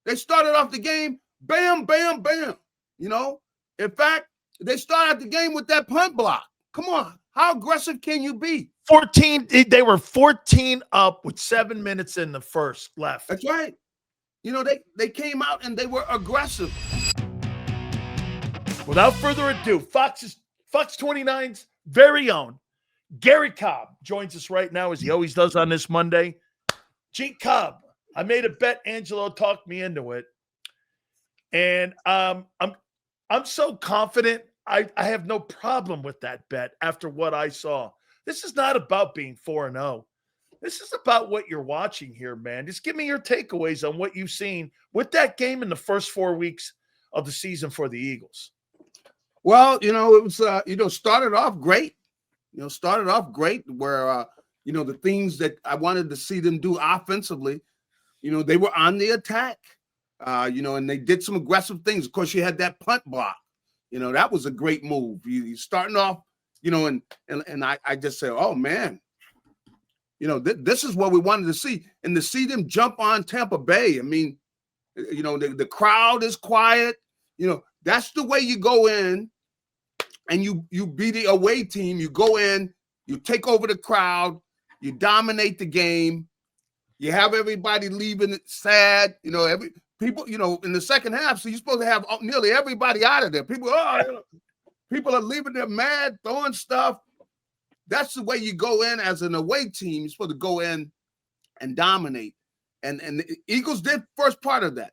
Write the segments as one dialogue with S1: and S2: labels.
S1: They started off the game, bam, bam, bam. In fact, they started the game with that punt block. Come on. How aggressive can you be?
S2: 14. They were 14 up with 7 minutes in the first left.
S1: That's right. They came out and they were aggressive.
S2: Without further ado, Fox 29's very own Garry Cobb joins us right now, as he always does on this Monday. G Cobb, I made a bet. Angelo talked me into it, and I'm so confident. I have no problem with that bet after what I saw. This is not about being 4-0. This is about what you're watching here, man. Just give me your takeaways on what you've seen with that game in the first 4 weeks of the season for the Eagles.
S1: Well, it was, started off great. Started off great where, the things that I wanted to see them do offensively, they were on the attack, and they did some aggressive things. Of course, you had that punt block. That was a great move. You starting off, and I just said, oh, man, this is what we wanted to see. And to see them jump on Tampa Bay, I mean, the crowd is quiet. That's the way you go in and you be the away team. You go in, you take over the crowd, you dominate the game. You have everybody leaving it sad. Every people, in the second half, so you're supposed to have nearly everybody out of there. People are leaving there mad, throwing stuff. That's the way you go in as an away team. You're supposed to go in and dominate. And the Eagles did first part of that.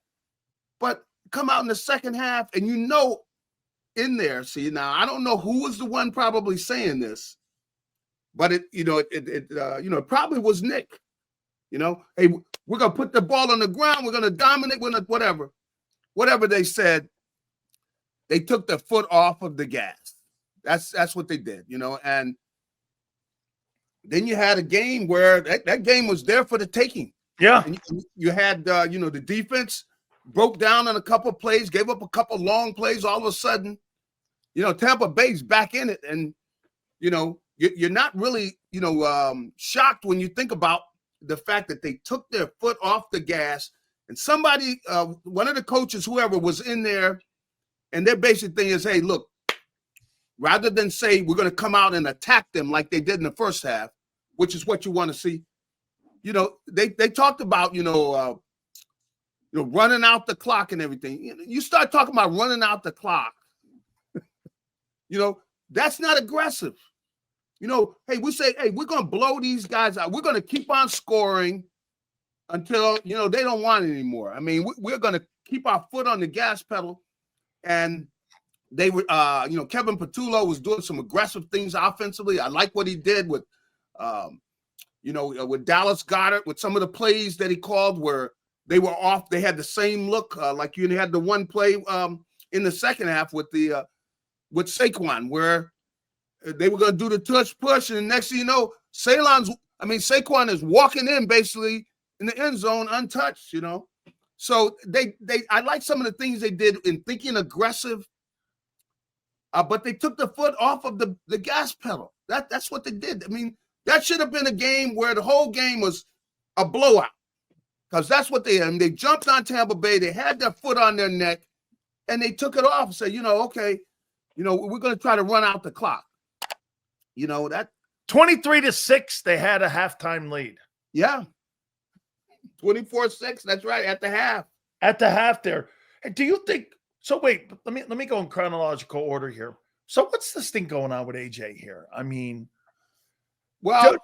S1: But come out in the second half, and in there, see, now I don't know who was the one probably saying this, but it probably was Nick. Hey, we're gonna put the ball on the ground, we're gonna dominate, whatever they said. They took their foot off of the gas. That's what they did, and then you had a game where that game was there for the taking.
S2: Yeah.
S1: And you had the defense broke down on a couple of plays, gave up a couple long plays. All of a sudden, Tampa Bay's back in it. And, you're not really, shocked when you think about the fact that they took their foot off the gas. And somebody, one of the coaches, whoever was in there, and their basic thing is, hey, look, rather than say we're going to come out and attack them like they did in the first half, which is what you want to see, they talked about, running out the clock and everything. You start talking about running out the clock, that's not aggressive. Hey, we say, hey, we're going to blow these guys out. We're going to keep on scoring until, they don't want it anymore. I mean, we're going to keep our foot on the gas pedal. And they were, Kevin Patullo was doing some aggressive things offensively. I like what he did with, with Dallas Goedert, with some of the plays that he called where they were off. They had the same look, like you had the one play in the second half with Saquon, where they were going to do the touch push, and the next thing you know, Saquon is walking in basically in the end zone untouched. So I like some of the things they did in thinking aggressive, but they took the foot off of the gas pedal. That's what they did. I mean, that should have been a game where the whole game was a blowout, because that's what they had. I mean, they jumped on Tampa Bay. They had their foot on their neck, and they took it off and said, okay, we're going to try to run out the clock. That
S2: 23-6, they had a halftime lead.
S1: Yeah. 24-6. That's right. At the half.
S2: At the half there. And do you think so? Wait, let me go in chronological order here. So what's this thing going on with AJ here? I mean,
S1: well,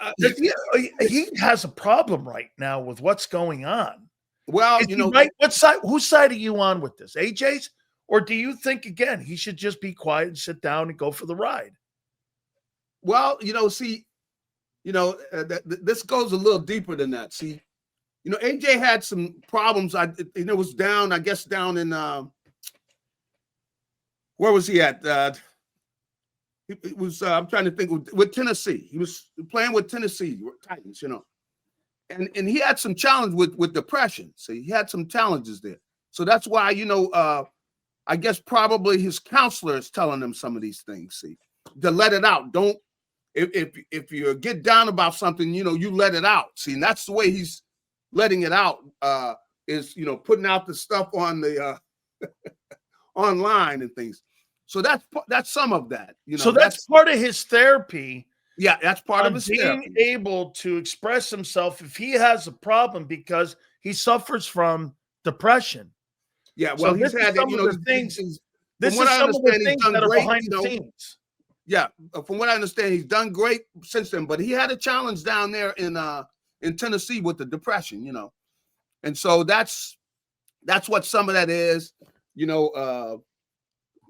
S2: he has a problem right now with what's going on.
S1: Well,
S2: right? What side? Whose side are you on with this? AJ's, or do you think again he should just be quiet and sit down and go for the ride?
S1: Well, this goes a little deeper than that. See, AJ had some problems. It was down in where was he at? It was I'm trying to think with Tennessee. He was playing with Tennessee Titans, and he had some challenge with depression. See, he had some challenges there. So that's why I guess probably his counselor is telling him some of these things. See, to let it out. Don't. If you get down about something, you let it out. See, and that's the way he's letting it out is putting out the stuff on the online and things. So that's some of that.
S2: So that's part of his therapy.
S1: Yeah, that's part of his
S2: being
S1: therapy.
S2: able to express himself if he has a problem because he suffers from depression.
S1: Yeah, well,
S2: So
S1: he's had
S2: some of the things. This is some of the things that are behind the scenes.
S1: Yeah, from what I understand, he's done great since then. But he had a challenge down there in Tennessee with the depression, and so that's what some of that is, from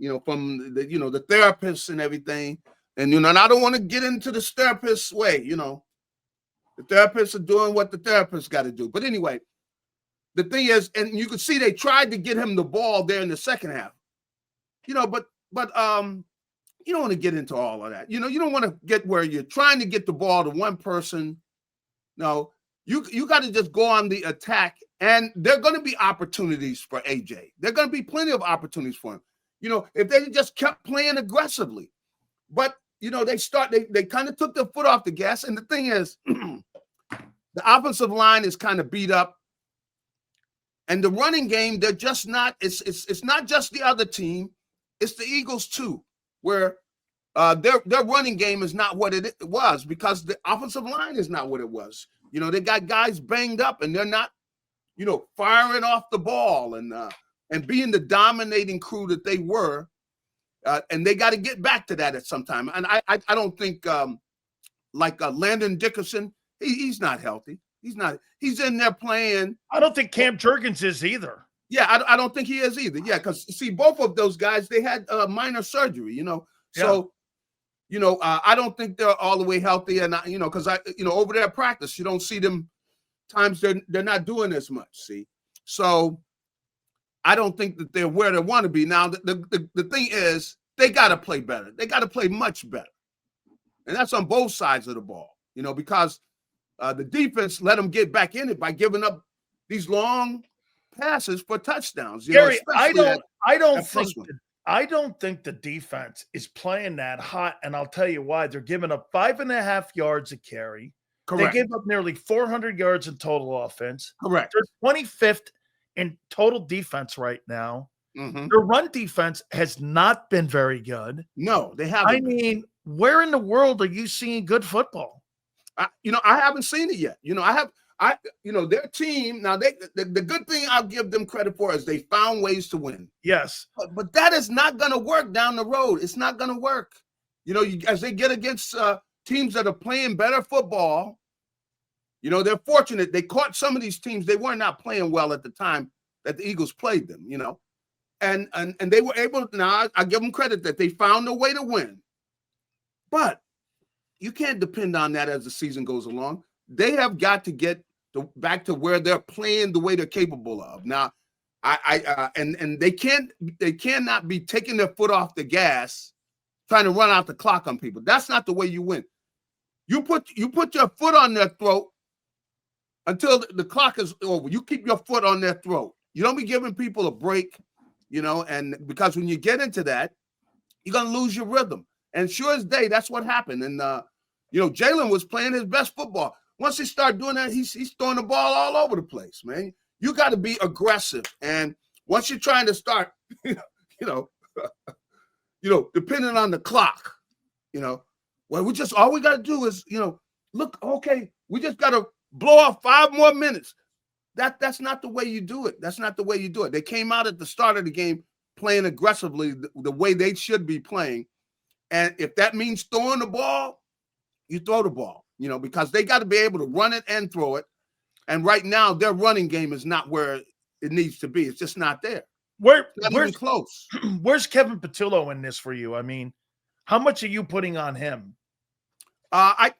S1: the therapists and everything. And and I don't want to get into the therapist's way, the therapists are doing what the therapists got to do. But anyway, the thing is, and you could see they tried to get him the ball there in the second half, but you don't want to get into all of that. You don't want to get where you're trying to get the ball to one person. No, you got to just go on the attack, and there are going to be opportunities for AJ. There are going to be plenty of opportunities for him. If they just kept playing aggressively. But they kind of took their foot off the gas. And the thing is, the offensive line is kind of beat up. And the running game, they're just not, it's not just the other team, it's the Eagles too, where their running game is not what it was because the offensive line is not what it was. They got guys banged up and they're not, firing off the ball and being the dominating crew that they were. And they got to get back to that at some time. And I don't think Landon Dickerson, he's not healthy. He's in there playing.
S2: I don't think Cam Jurgens is either.
S1: Yeah, I don't think he is either. Yeah, because see, both of those guys, they had minor surgery, So, I don't think they're all the way healthy. And, because over there at practice, you don't see them times they're not doing as much, see. So I don't think that they're where they want to be. Now, the thing is, they got to play better. They got to play much better. And that's on both sides of the ball, because the defense let them get back in it by giving up these long passes for touchdowns.
S2: Garry, I don't think the defense is playing that hot, and I'll tell you why. They're giving up 5.5 yards a carry.
S1: Correct.
S2: They gave up nearly 400 yards in total offense.
S1: Correct.
S2: They're 25th in total defense right now.
S1: Mm-hmm.
S2: Their run defense has not been very good.
S1: No, they haven't.
S2: I mean, where in the world are you seeing good football?
S1: I haven't seen it yet. Their team now. The good thing I'll give them credit for is they found ways to win.
S2: Yes,
S1: but that is not going to work down the road. It's not going to work. As they get against teams that are playing better football. They're fortunate. They caught some of these teams. They were not playing well at the time that the Eagles played them, and they were able. Now I give them credit that they found a way to win, but you can't depend on that as the season goes along. They have got to get back to where they're playing the way they're capable of. Now, and they cannot be taking their foot off the gas, trying to run out the clock on people. That's not the way you win. You put your foot on their throat until the clock is over. You keep your foot on their throat. You don't be giving people a break, and because when you get into that, you're going to lose your rhythm. And sure as day, that's what happened. And, Jalen was playing his best football. Once he started doing that, he's throwing the ball all over the place, man. You got to be aggressive. And once you're trying to start, depending on the clock, well, all we got to do is, look, okay, we just got to blow off 5 more minutes. That's not the way you do it. That's not the way you do it. They came out at the start of the game playing aggressively the way they should be playing. And if that means throwing the ball, you throw the ball, because they got to be able to run it and throw it. And right now, their running game is not where it needs to be. It's just not there. Where's even close?
S2: Where's Kevin Patullo in this for you? I mean, how much are you putting on him?
S1: I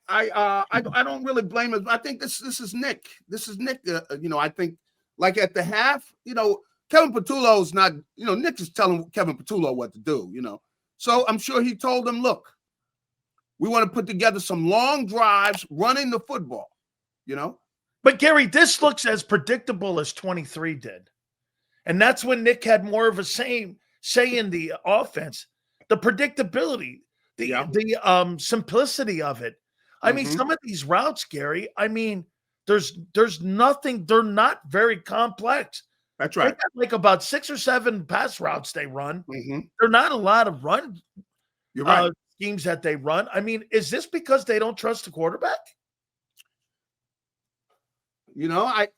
S1: don't really blame him. I think this is Nick. This is Nick. I think like at the half, Kevin Patullo's not. Nick is telling Kevin Patullo what to do. So I'm sure he told him, look, we want to put together some long drives running the football.
S2: But Garry, this looks as predictable as 23 did, and that's when Nick had more of a say in the offense, the predictability. The simplicity of it. I mean, some of these routes, Garry, There's nothing. They're not very complex.
S1: That's
S2: They
S1: right.
S2: got like about 6 or 7 pass routes they run.
S1: Mm-hmm.
S2: They're not a lot of run
S1: You're right.
S2: schemes that they run. I mean, is this because they don't trust the quarterback?
S1: You know, I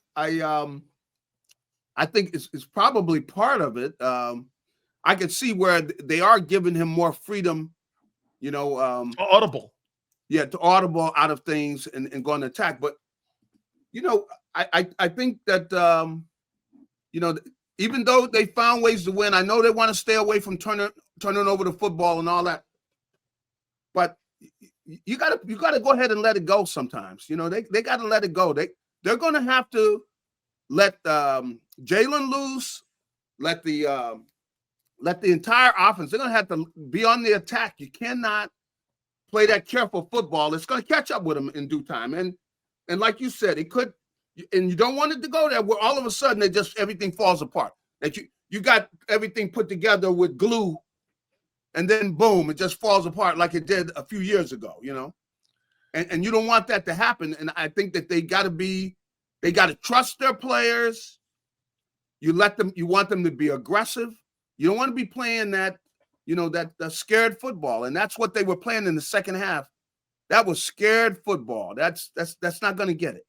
S1: think it's probably part of it. I could see where they are giving him more freedom,
S2: Audible.
S1: to audible out of things and go on attack. But, I think that, even though they found ways to win, I know they want to stay away from turning over the football and all that. But you gotta go ahead and let it go sometimes. They got to let it go. They're going to have to let Jalen loose, let the entire offense. They're going to have to be on the attack. You cannot play that careful football. It's going to catch up with them in due time. And like you said, it could. And you don't want it to go there where all of a sudden everything falls apart. That you got everything put together with glue, and then boom, it just falls apart like it did a few years ago. And you don't want that to happen. And I think that they got to trust their players. You want them to be aggressive. You don't want to be playing that, that scared football. And that's what they were playing in the second half. That was scared football. That's not going to get it.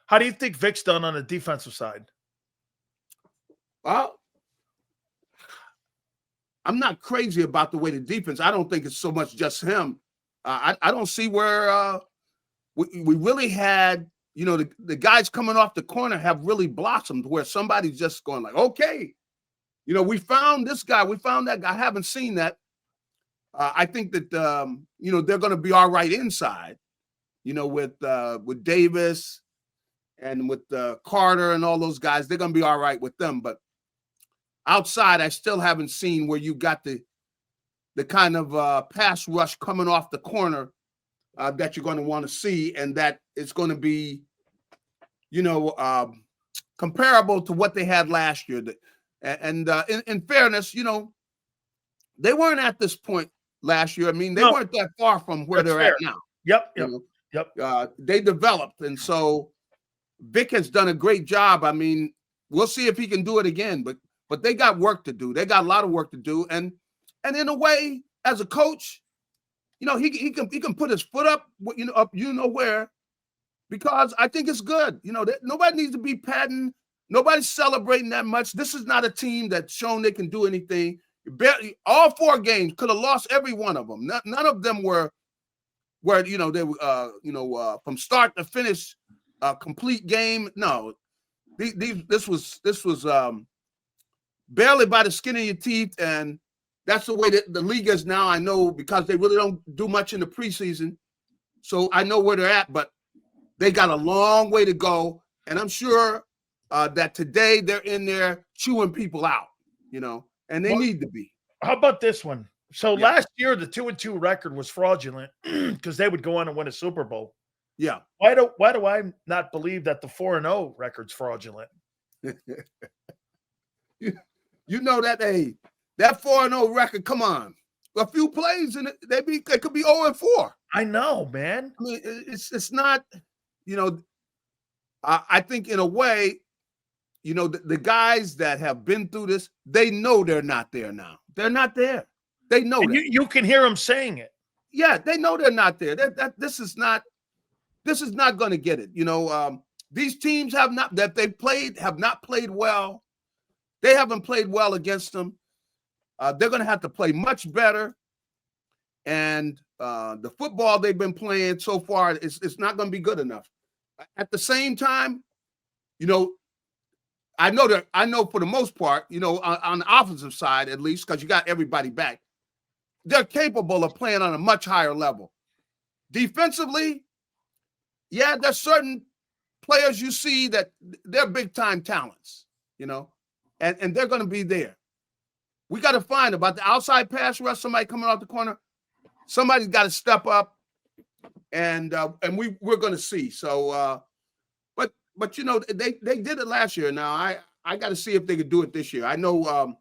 S2: How do you think Vic's done on the defensive side?
S1: Well, I'm not crazy about the way the defense. I don't think it's so much just him. I don't see where we really had, the guys coming off the corner have really blossomed where somebody's just going like, okay, we found this guy, we found that guy. I haven't seen that. I think that, they're going to be all right inside, with Davis and with Carter and all those guys. They're going to be all right with them. But outside, I still haven't seen where you got the kind of pass rush coming off the corner that you're going to want to see, and that it's going to be, comparable to what they had last year. And in fairness, they weren't at this point last year. I mean, they weren't that far from where they're at now.
S2: Yep.
S1: They developed, and so Vic has done a great job. I mean, we'll see if he can do it again, but they got work to do. They got a lot of work to do, and in a way, as a coach, he can put his foot up, up where, because I think it's good. Nobody needs to be patting. Nobody's celebrating that much. This is not a team that's shown they can do anything. All 4 games could have lost every one of them. None of them were they were from start to finish a complete game. No, this was barely by the skin of your teeth, and that's the way that the league is now. I know because they really don't do much in the preseason, so I know where they're at, but they got a long way to go, and I'm sure that today they're in there chewing people out, and they need to be.
S2: How about this one? So last year, the 2-2 record was fraudulent because they would go on and win a Super Bowl.
S1: Yeah.
S2: Why do I not believe that the 4-0 record's fraudulent?
S1: That 4-0 record, come on. A few plays and they could be 0-4.
S2: I know, man.
S1: I mean, it's not, I think in a way, the guys that have been through this, they know they're not there now. They're not there. They know that.
S2: You can hear them saying it.
S1: Yeah, they know they're not there. This is not going to get it. These teams have not played well. They haven't played well against them. They're going to have to play much better. And the football they've been playing so far, it's not going to be good enough. At the same time, I know for the most part, on the offensive side, at least, because you got everybody back, they're capable of playing on a much higher level. Defensively, yeah, there's certain players you see that they're big-time talents, and they're going to be there. We got to find about the outside pass rush, somebody coming off the corner. Somebody's got to step up, and we're going to see. So, but they did it last year. Now I got to see if they could do it this year. I know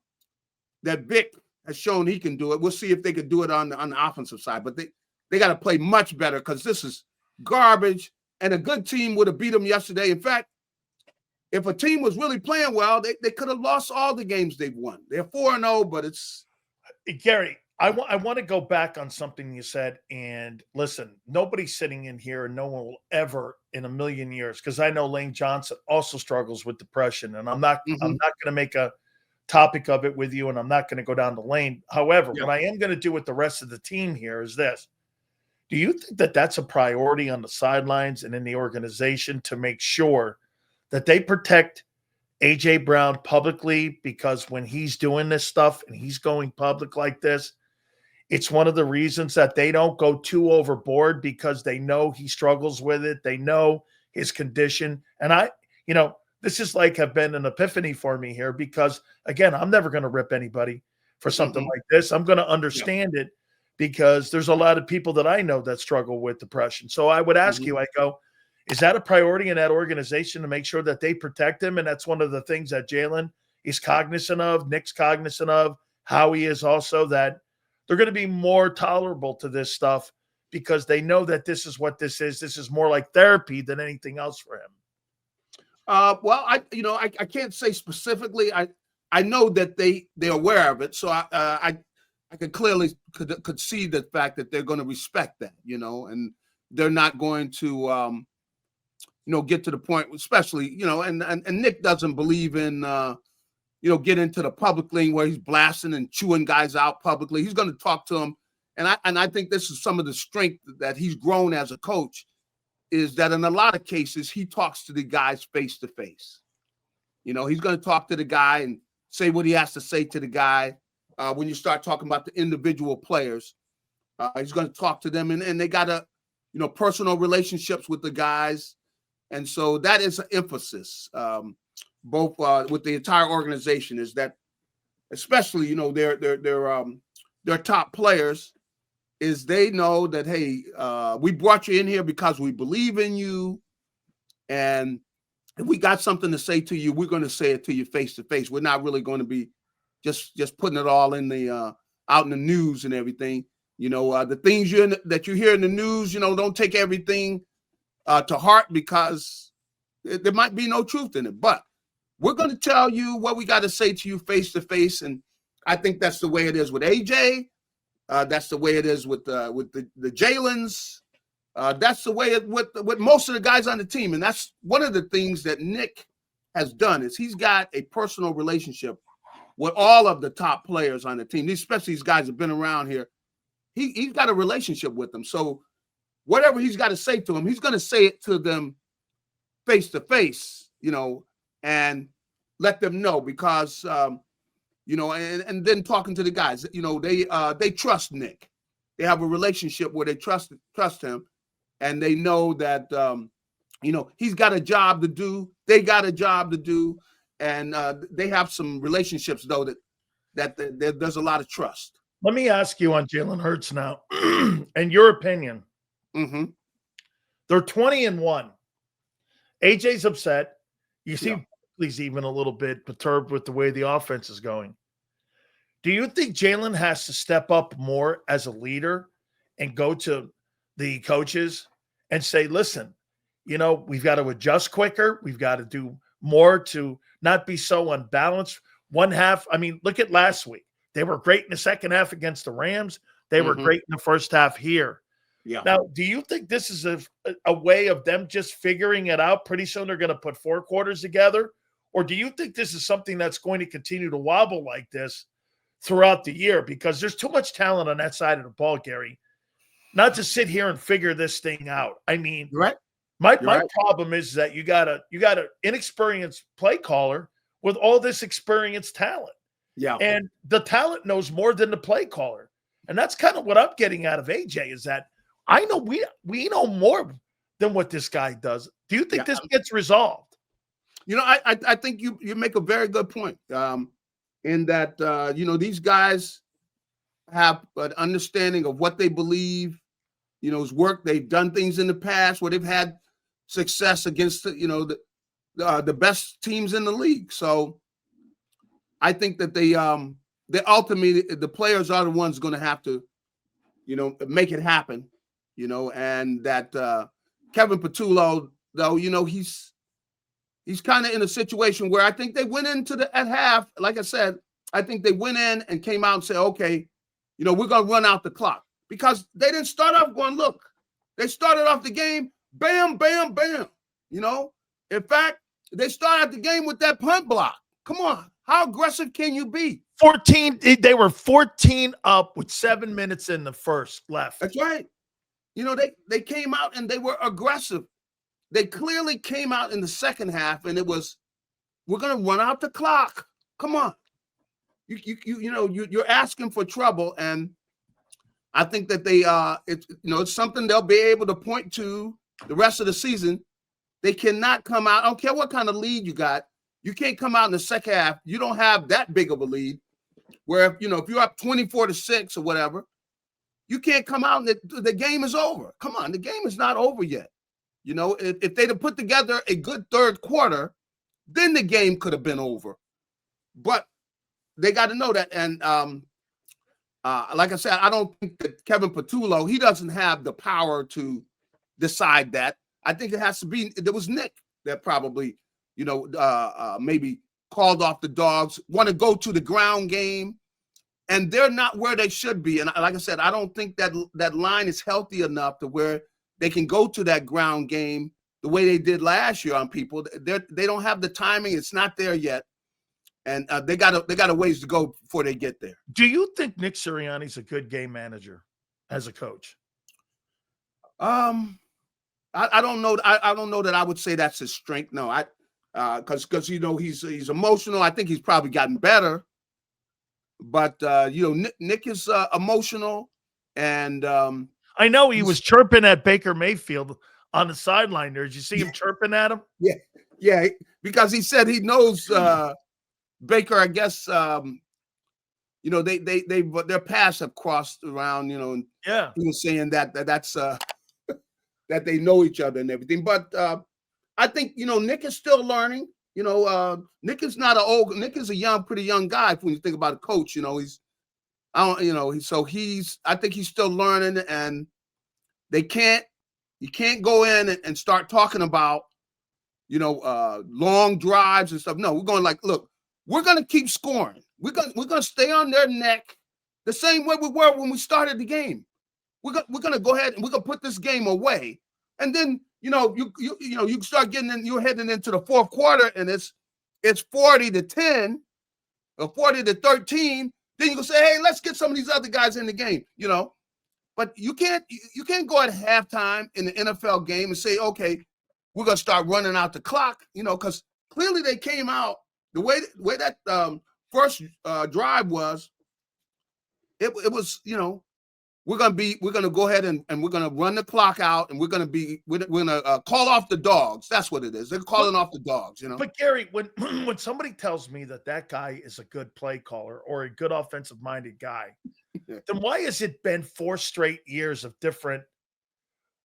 S1: that Vic has shown he can do it. We'll see if they could do it on the offensive side. But they got to play much better because this is garbage. and a good team would have beat them yesterday. In fact, if a team was really playing well, they could have lost all the games they've won. They're 4-0, but it's
S2: Gary, I want to go back on something you said. And listen, nobody's sitting in here, and no one will ever in a million years, because I know Lane Johnson also struggles with depression, and I'm not going to make a topic of it with you, and I'm not going to go down the lane. However, what I am going to do with the rest of the team here is this. Do you think that that's a priority on the sidelines and in the organization to make sure that they protect A.J. Brown publicly? Because when he's doing this stuff and he's going public like this, it's one of the reasons that they don't go too overboard, because they know he struggles with it. They know his condition. And this is like have been an epiphany for me here, because again, I'm never going to rip anybody for something like this. I'm going to understand it, because there's a lot of people that I know that struggle with depression. So I would ask you, I go, is that a priority in that organization to make sure that they protect him? And that's one of the things that Jalen is cognizant of, Nick's cognizant of, Howie is also, that they're going to be more tolerable to this stuff because they know that this is what this is. This is more like therapy than anything else for him.
S1: Well, I can't say specifically. I know that they're aware of it. So I could clearly could see the fact that they're going to respect that, and they're not going to, get to the point, especially, and Nick doesn't believe in, get into the public lane where he's blasting and chewing guys out publicly. He's going to talk to them. And I think this is some of the strength that he's grown as a coach, is that in a lot of cases, he talks to the guys face to face. He's going to talk to the guy and say what he has to say to the guy. When you start talking about the individual players, he's going to talk to them, and they got personal relationships with the guys. And so that is an emphasis, both with the entire organization, is that, especially, their top players, is they know that, hey, we brought you in here because we believe in you. And if we got something to say to you, we're going to say it to you face to face. We're not really going to be just putting it all in the out in the news and everything. The things that you hear in the news, don't take everything to heart, because there might be no truth in it. But we're going to tell you what we got to say to you face to face. And I think that's the way it is with AJ. That's the way it is with the Jalens. That's the way with most of the guys on the team. And that's one of the things that Nick has done, is he's got a personal relationship with all of the top players on the team, especially these guys have been around here. He's got a relationship with them. So whatever he's got to say to them, he's going to say it to them face to face, and let them know, because, and then talking to the guys, they trust Nick. They have a relationship where they trust him, and they know that, he's got a job to do. They got a job to do. And they have some relationships, though, that there's a lot of trust.
S2: Let me ask you on Jalen Hurts now, in your opinion. They're 20-1. AJ's upset. You see, he's even a little bit perturbed with the way the offense is going. Do you think Jalen has to step up more as a leader and go to the coaches and say, listen, we've got to adjust quicker. We've got to do more to not be so unbalanced. One half, look at last week. They were great in the second half against the Rams. They were great in the first half here. Yeah. Now, do you think this is a way of them just figuring it out? Pretty soon they're going to put 4 quarters together? Or do you think this is something that's going to continue to wobble like this throughout the year? Because there's too much talent on that side of the ball, Gary, not to sit here and figure this thing out.
S1: Right.
S2: My problem is that you got an inexperienced play caller with all this experienced talent.
S1: Yeah.
S2: And the talent knows more than the play caller. And that's kind of what I'm getting out of AJ, is that I know we know more than what this guy does. Do you think this gets resolved?
S1: I think you make a very good point, in that, these guys have an understanding of what they believe, is work. They've done things in the past where they've had success against, the best teams in the league. So I think that they ultimately, the players are the ones going to have to, make it happen, and that Kevin Patullo, though, he's kind of in a situation where I think they went into at half. Like I said, I think they went in and came out and said, okay, we're going to run out the clock, because they didn't start off going, look, they started off the game, bam, bam, bam. In fact, they started the game with that punt block. Come on. How aggressive can you be?
S2: 14. They were 14 up with 7 minutes in the first left.
S1: That's right. They came out and they were aggressive. They clearly came out in the second half, and it was, we're going to run out the clock. Come on. You're asking for trouble, and I think that it's something they'll be able to point to the rest of the season. They cannot come out. I don't care what kind of lead you got. You can't come out in the second half. You don't have that big of a lead where, if you're up 24-6 or whatever, you can't come out and the game is over. Come on, the game is not over yet. If they'd have put together a good third quarter, then the game could have been over. But they got to know that. And like I said, I don't think that Kevin Patullo, he doesn't have the power to decide that. I think it has to be, there was Nick that probably, maybe called off the dogs, want to go to the ground game, and they're not where they should be. And like I said, I don't think that line is healthy enough to where they can go to that ground game the way they did last year on people. They don't have the timing. It's not there yet. And they got a ways to go before they get there.
S2: Do you think Nick Sirianni's a good game manager as a coach?
S1: I don't know. I don't know that I would say that's his strength. No, because he's emotional. I think he's probably gotten better. But Nick is emotional, and
S2: I know he was chirping at Baker Mayfield on the sideline there. Did you see him chirping at him?
S1: Yeah, because he said he knows Baker. I guess their paths have crossed around. And
S2: yeah,
S1: he was saying that's that they know each other and everything. But I think Nick is still learning. Nick is not Nick is a pretty young guy when you think about a coach. I think he's still learning, and you can't go in and start talking about, long drives and stuff. No, we're going look, we're going to keep scoring. We're going to stay on their neck the same way we were when we started the game. We're going to go ahead and we're going to put this game away. And then, you start getting in, you're heading into the fourth quarter, and it's 40-10 or 40-13. Then you can say, hey, let's get some of these other guys in the game, But you can't go at halftime in the NFL game and say, okay, we're going to start running out the clock, because clearly they came out the way that first drive was. It was, we're going to go ahead and we're going to run the clock out, and we're going to call off the dogs. That's what it is. They're calling off the dogs,
S2: But Gary, when somebody tells me that guy is a good play caller or a good offensive minded guy, then why has it been 4 straight years of different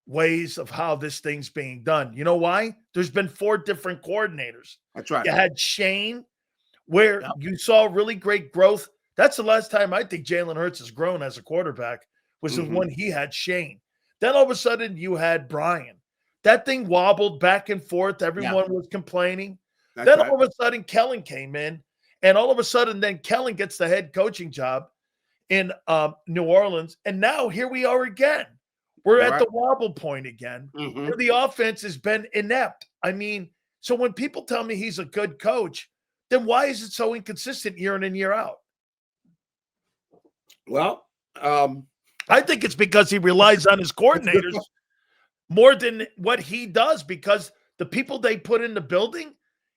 S2: ways of how this thing's being done? You know why? There's been 4 different coordinators.
S1: That's right.
S2: You had Shane, where you saw really great growth. That's the last time I think Jalen Hurts has grown as a quarterback, was when he had Shane. Then all of a sudden you had Brian. That thing wobbled back and forth. Everyone was complaining. All of a sudden Kellen came in, and all of a sudden then Kellen gets the head coaching job in New Orleans. And now here we are again. We're at the wobble point again, where the offense has been inept. I mean, so when people tell me he's a good coach, then why is it so inconsistent year in and year out?
S1: Well,
S2: I think it's because he relies on his coordinators more than what he does, because the people they put in the building,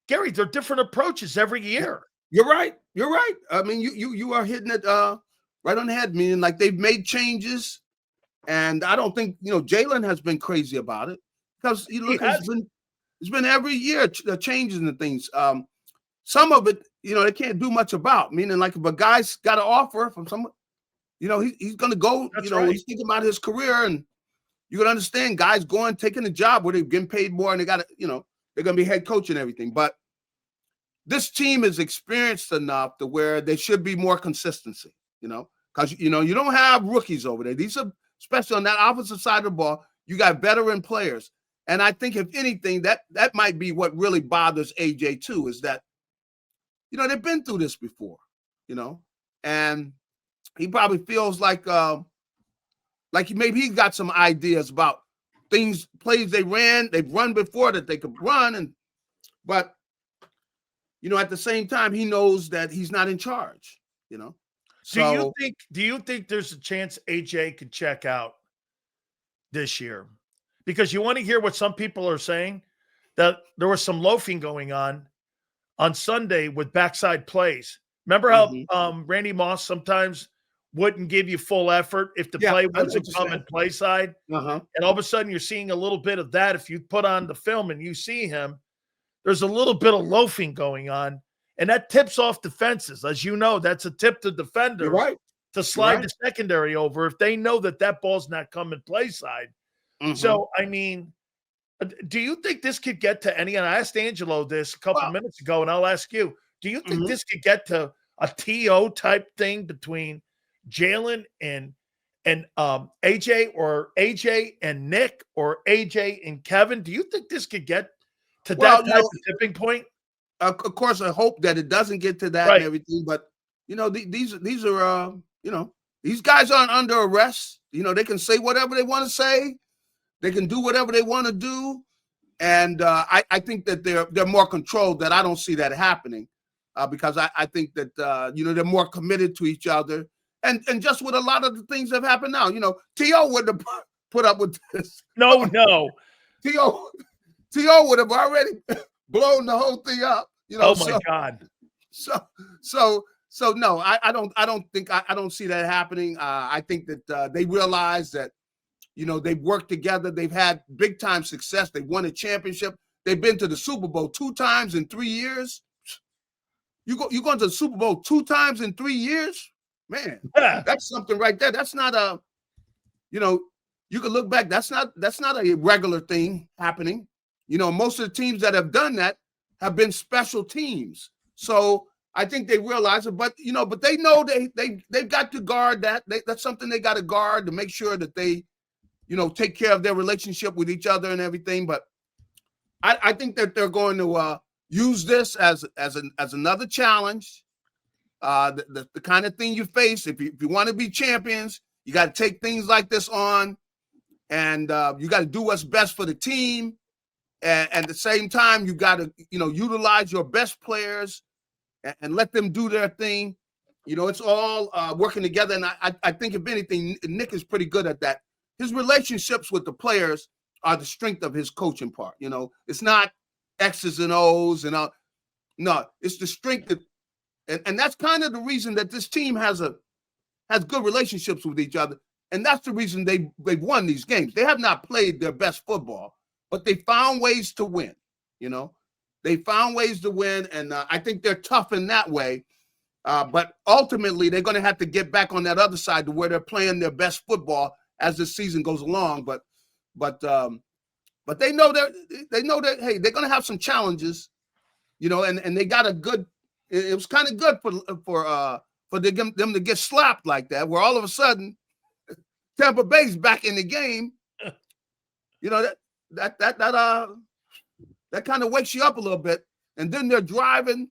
S2: Gary, they're different approaches every year.
S1: You're right. I mean, you are hitting it right on the head, meaning like they've made changes, and I don't think Jalen has been crazy about it, because it's been every year changes and things. Some of it, they can't do much about. Meaning, like if a guy's got an offer from someone, he's going to go.
S2: That's right.
S1: He's thinking about his career, and you can understand guys taking a job where they're getting paid more, and they got to, they're going to be head coach and everything. But this team is experienced enough to where there should be more consistency. Because you don't have rookies over there. These are, especially on that opposite side of the ball, you got veteran players, And I think if anything, that might be what really bothers AJ too, is that, they've been through this before, and he probably feels like maybe he got some ideas about plays they've run before that they could run, but at the same time, he knows that he's not in charge, So
S2: do you think there's a chance AJ could check out this year? Because you want to hear what some people are saying, that there was some loafing going on Sunday with backside plays. Remember how Randy Moss sometimes wouldn't give you full effort if the play wasn't coming play side?
S1: Uh-huh.
S2: And all of a sudden you're seeing a little bit of that. If you put on the film and you see him, there's a little bit of loafing going on, and that tips off defenses. As you know, that's a tip to defenders to slide the secondary over if they know that ball's not coming play side.
S1: Mm-hmm.
S2: So, I mean, do you think this could get to any? And I asked Angelo this a couple minutes ago, and I'll ask you: do you think this could get to a TO type thing between Jalen and AJ, or AJ and Nick, or AJ and Kevin? Do you think this could get to that type of tipping point?
S1: Of course, I hope that it doesn't get to that and everything. But these are these guys aren't under arrest. They can say whatever they want to say. They can do whatever they want to do, and I think that they're more controlled. That I don't see that happening, because I think that they're more committed to each other, and just with a lot of the things that have happened now, T.O. wouldn't have put up with this.
S2: No,
S1: T.O. would have already blown the whole thing up.
S2: Oh my God!
S1: So no, I don't see that happening. I think that they realize that. They've worked together. They've had big time success. They've won a championship. They've been to the Super Bowl 2 times in 3 years. You're going to the Super Bowl 2 times in 3 years, man. That's something right there. That's not a, you can look back. That's not a regular thing happening. Most of the teams that have done that have been special teams. So I think they realize it, but they know they've got to guard that. That's something they got to guard to make sure that they. Take care of their relationship with each other and everything. But I think that they're going to use this as another challenge. The kind of thing you face if you want to be champions, you got to take things like this on, and you got to do what's best for the team. And at the same time, you got to utilize your best players and let them do their thing. It's all working together. And I think if anything, Nick is pretty good at that. His relationships with the players are the strength of his coaching part. It's not X's and O's and all. No, it's the strength and that's kind of the reason that this team has good relationships with each other. And that's the reason they've won these games. They have not played their best football, but they found ways to win. They found ways to win, and I think they're tough in that way. But ultimately, they're going to have to get back on that other side to where they're playing their best football as the season goes along. But they know that hey, they're going to have some challenges, and they got a good. It was kind of good for them to get slapped like that, where all of a sudden Tampa Bay's back in the game. That kind of wakes you up a little bit, and then they're driving,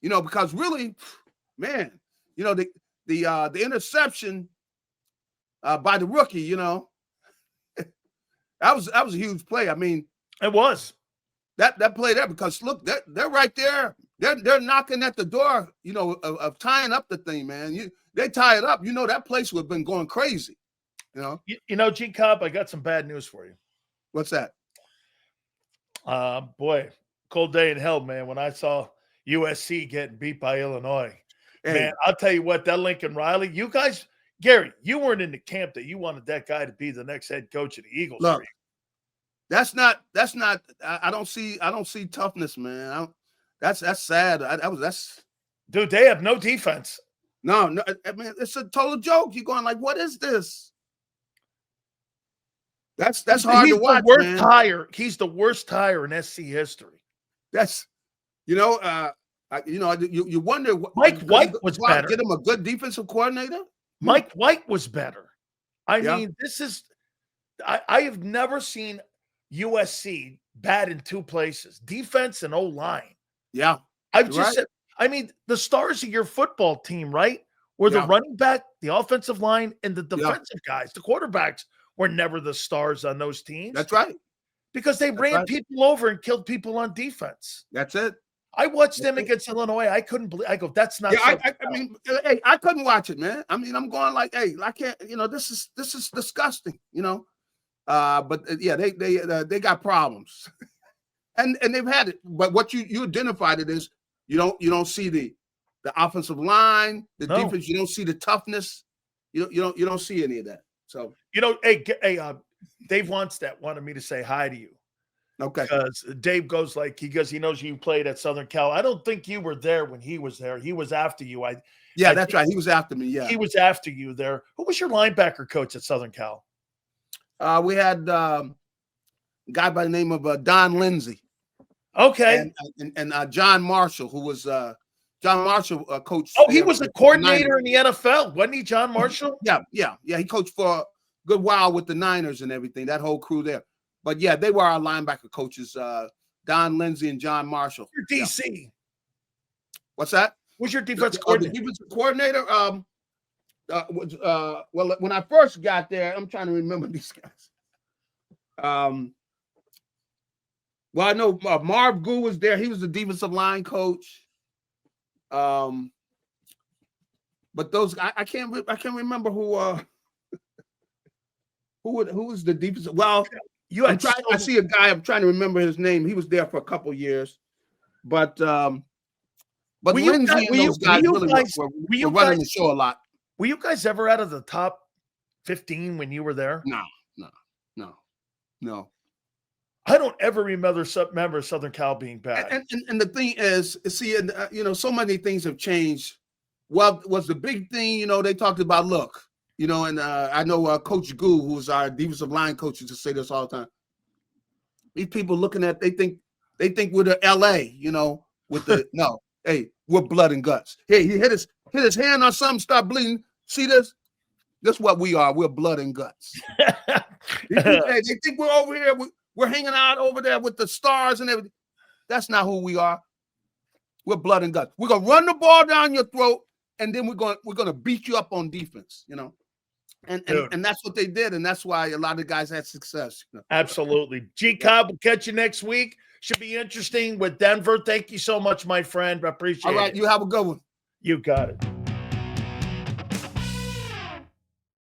S1: because really, man, the interception by the rookie, that was a huge play. I mean,
S2: it was
S1: that play there, because look, they're right there. They're knocking at the door, of tying up the thing, man. They tie it up, that place would have been going crazy.
S2: JAKIB, I got some bad news for you.
S1: What's that?
S2: Boy, cold day in hell, man. When I saw USC getting beat by Illinois, man, I'll tell you what, that Lincoln Riley, you guys, Gary, you weren't in the camp that you wanted that guy to be the next head coach of the Eagles.
S1: Look, that's not. I don't see toughness, man. That's sad.
S2: Dude, they have no defense.
S1: No, I mean, it's a total joke. You're going like, what is this? That's hard to watch, man.
S2: He's the worst hire in SC history.
S1: That's, you wonder.
S2: Mike White was better.
S1: Get him a good defensive coordinator.
S2: Mike White was better. I mean, this is. I have never seen USC bad in two places: defense and O-line.
S1: Yeah.
S2: I've
S1: You're
S2: just
S1: right.
S2: said, I mean, the stars of your football team, right? Were the
S1: Yeah.
S2: running back, the offensive line, and the
S1: Yeah.
S2: defensive guys. The quarterbacks were never the stars on those teams.
S1: That's right.
S2: Because they ran
S1: right.
S2: people over and killed people on defense.
S1: That's it.
S2: I watched them against Illinois. I couldn't believe. I go, that's not.
S1: Yeah, I mean, hey, I couldn't watch it, man. I mean, I'm going like, hey, I can't. You know, this is disgusting. You know, but yeah, they got problems, and they've had it. But what you identified it is you don't see the offensive line, the defense. You don't see the toughness. You don't see any of that. So
S2: hey, Dave Wannstedt wanted me to say hi to you.
S1: Okay.
S2: Because Dave goes like, he knows you played at Southern Cal. I don't think you were there when he was there. He was after you.
S1: That's right. He was after me. Yeah.
S2: He was after you there. Who was your linebacker coach at Southern Cal?
S1: We had a guy by the name of Don Lindsay.
S2: Okay.
S1: And John Marshall, who was John Marshall coach.
S2: Oh, he was a coordinator in the NFL, wasn't he, John Marshall?
S1: Yeah. He coached for a good while with the Niners and everything, that whole crew there. But yeah, they were our linebacker coaches, Don Lindsay and John Marshall.
S2: Your DC. Yeah.
S1: What's that?
S2: Who's your defensive coordinator?
S1: The defensive coordinator. Well, when I first got there, I'm trying to remember these guys. Well, I know Marv Goo was there. He was the defensive line coach. But those I can't remember who was the defensive. Well, I see a guy. I'm trying to remember his name. He was there for a couple years, but Lindsay and those guys really were running the show a lot.
S2: Were you guys ever out of the top 15 when you were there?
S1: No.
S2: I don't ever remember Southern Cal being bad.
S1: And the thing is, see, so many things have changed. Well, was the big thing, they talked about look. And I know Coach Goo, who's our defensive line coach, used to say this all the time. These people they think we're the LA, with the no. Hey, we're blood and guts. Hey, he hit his hand on something, start bleeding. See this? This is what we are. We're blood and guts. They think we're over here. We're hanging out over there with the stars and everything. That's not who we are. We're blood and guts. We're gonna run the ball down your throat, and then we're gonna beat you up on defense. And that's what they did, and that's why a lot of guys had success.
S2: Absolutely. Cobb, we'll catch you next week. Should be interesting with Denver. Thank you so much, my friend. I appreciate it.
S1: All right, you have a good one.
S2: You got it.